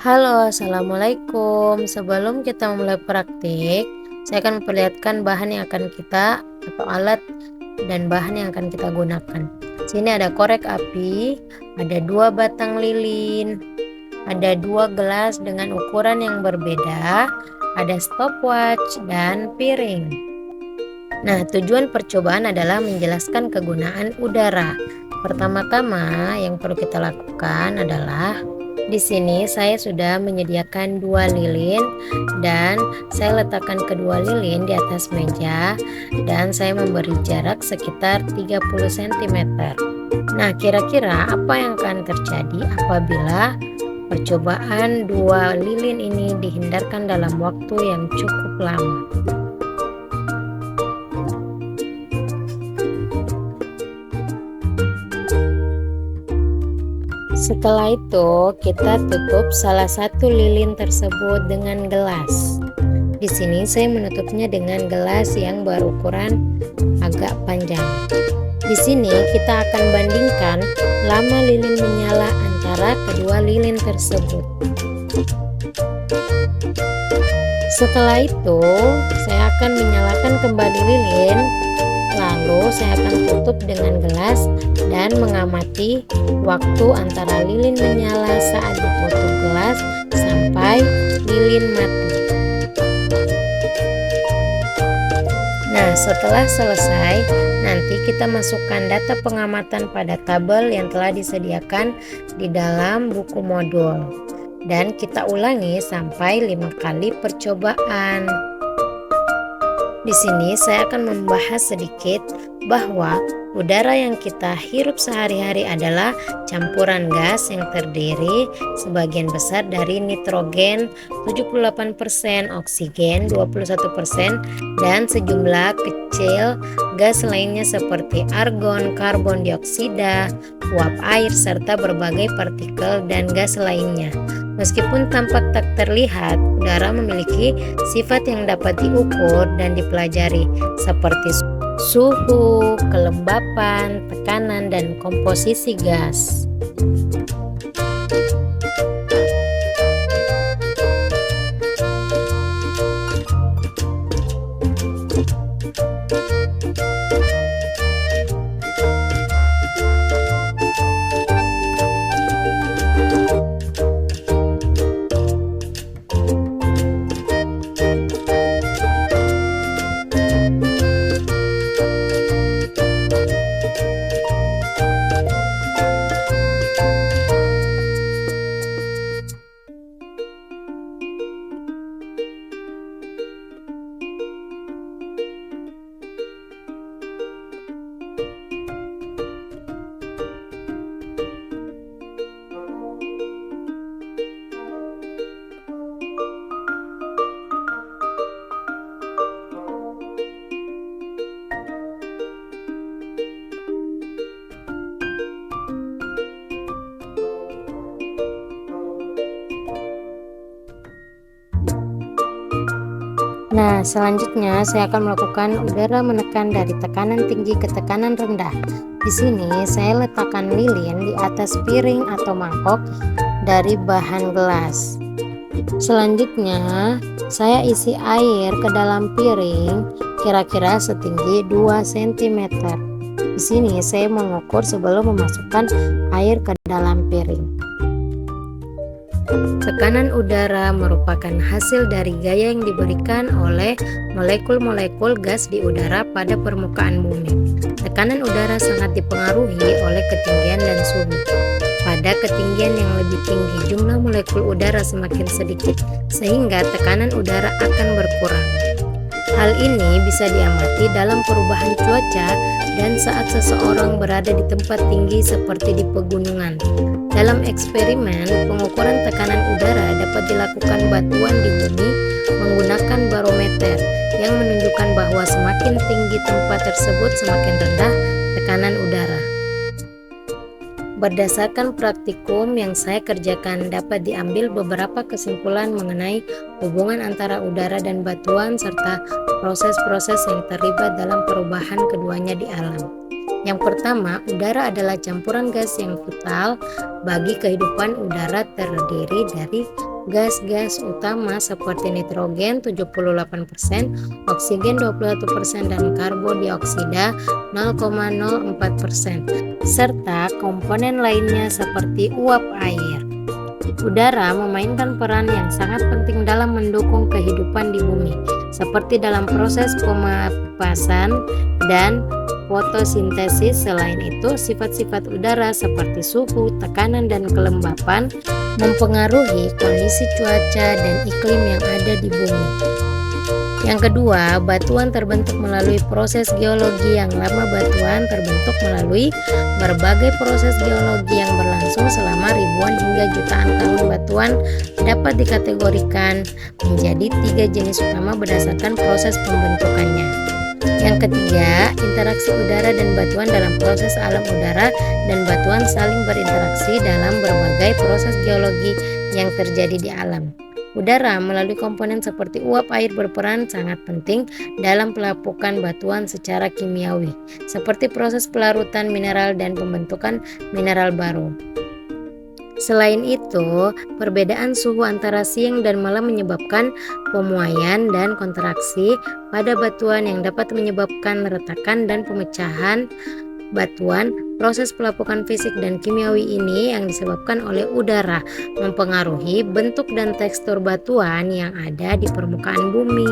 Halo, assalamualaikum. Sebelum kita memulai praktik, saya akan memperlihatkan bahan yang akan kita atau alat dan bahan yang akan kita gunakan. Sini ada korek api, ada 2 batang lilin, ada 2 gelas dengan ukuran yang berbeda, ada stopwatch dan piring. Nah, tujuan percobaan adalah menjelaskan kegunaan udara. Pertama-tama yang perlu kita lakukan adalah di sini saya sudah menyediakan 2 lilin dan saya letakkan kedua lilin di atas meja dan saya memberi jarak sekitar 30 cm. Nah, kira-kira apa yang akan terjadi apabila percobaan 2 lilin ini dihindarkan dalam waktu yang cukup lama? Setelah itu, kita tutup salah satu lilin tersebut dengan gelas. Di sini saya menutupnya dengan gelas yang berukuran agak panjang. Di sini kita akan bandingkan lama lilin menyala antara kedua lilin tersebut. Setelah itu, saya akan menyalakan kembali lilin. Lalu saya akan tutup dengan gelas dan mengamati waktu antara lilin menyala saat ditutup gelas sampai lilin mati. Nah, setelah selesai, nanti kita masukkan data pengamatan pada tabel yang telah disediakan di dalam buku modul. Dan kita ulangi sampai 5 kali percobaan. Di sini saya akan membahas sedikit bahwa udara yang kita hirup sehari-hari adalah campuran gas yang terdiri sebagian besar dari nitrogen 78%, oksigen 21%, dan sejumlah kecil gas lainnya seperti argon, karbon dioksida, uap air, serta berbagai partikel dan gas lainnya. Meskipun tampak tak terlihat, udara memiliki sifat yang dapat diukur dan dipelajari seperti suhu, kelembapan, tekanan, dan komposisi gas. Nah, selanjutnya saya akan melakukan udara menekan dari tekanan tinggi ke tekanan rendah. Di sini saya letakkan lilin di atas piring atau mangkok dari bahan gelas. Selanjutnya, saya isi air ke dalam piring kira-kira setinggi 2 cm. Di sini saya mengukur sebelum memasukkan air ke dalam piring. Tekanan udara merupakan hasil dari gaya yang diberikan oleh molekul-molekul gas di udara pada permukaan bumi. Tekanan udara sangat dipengaruhi oleh ketinggian dan suhu. Pada ketinggian yang lebih tinggi, jumlah molekul udara semakin sedikit, sehingga tekanan udara akan berkurang. Hal ini bisa diamati dalam perubahan cuaca dan saat seseorang berada di tempat tinggi seperti di pegunungan. Dalam eksperimen, pengukuran tekanan udara dapat dilakukan batuan di bumi menggunakan barometer yang menunjukkan bahwa semakin tinggi tempat tersebut, semakin rendah tekanan udara. Berdasarkan praktikum yang saya kerjakan, dapat diambil beberapa kesimpulan mengenai hubungan antara udara dan batuan serta proses-proses yang terlibat dalam perubahan keduanya di alam. Yang pertama, udara adalah campuran gas yang vital bagi kehidupan. Udara terdiri dari gas-gas utama seperti nitrogen 78%, oksigen 21%, dan karbon dioksida 0,04%, serta komponen lainnya seperti uap air. Udara memainkan peran yang sangat penting dalam mendukung kehidupan di bumi, seperti dalam proses pemapasan dan fotosintesis. Selain itu, sifat-sifat udara seperti suhu, tekanan, dan kelembapan mempengaruhi kondisi cuaca dan iklim yang ada di bumi. Yang kedua, batuan terbentuk melalui proses geologi yang lama. Batuan terbentuk melalui berbagai proses geologi yang berlangsung selama ribuan hingga jutaan tahun. Batuan dapat dikategorikan menjadi 3 jenis utama berdasarkan proses pembentukannya. Yang ketiga, interaksi udara dan batuan dalam proses alam. Udara dan batuan saling berinteraksi dalam berbagai proses geologi yang terjadi di alam. Udara melalui komponen seperti uap air berperan sangat penting dalam pelapukan batuan secara kimiawi, seperti proses pelarutan mineral dan pembentukan mineral baru. Selain itu, perbedaan suhu antara siang dan malam menyebabkan pemuaian dan kontraksi pada batuan yang dapat menyebabkan retakan dan pemecahan batuan. Proses pelapukan fisik dan kimiawi ini yang disebabkan oleh udara mempengaruhi bentuk dan tekstur batuan yang ada di permukaan bumi.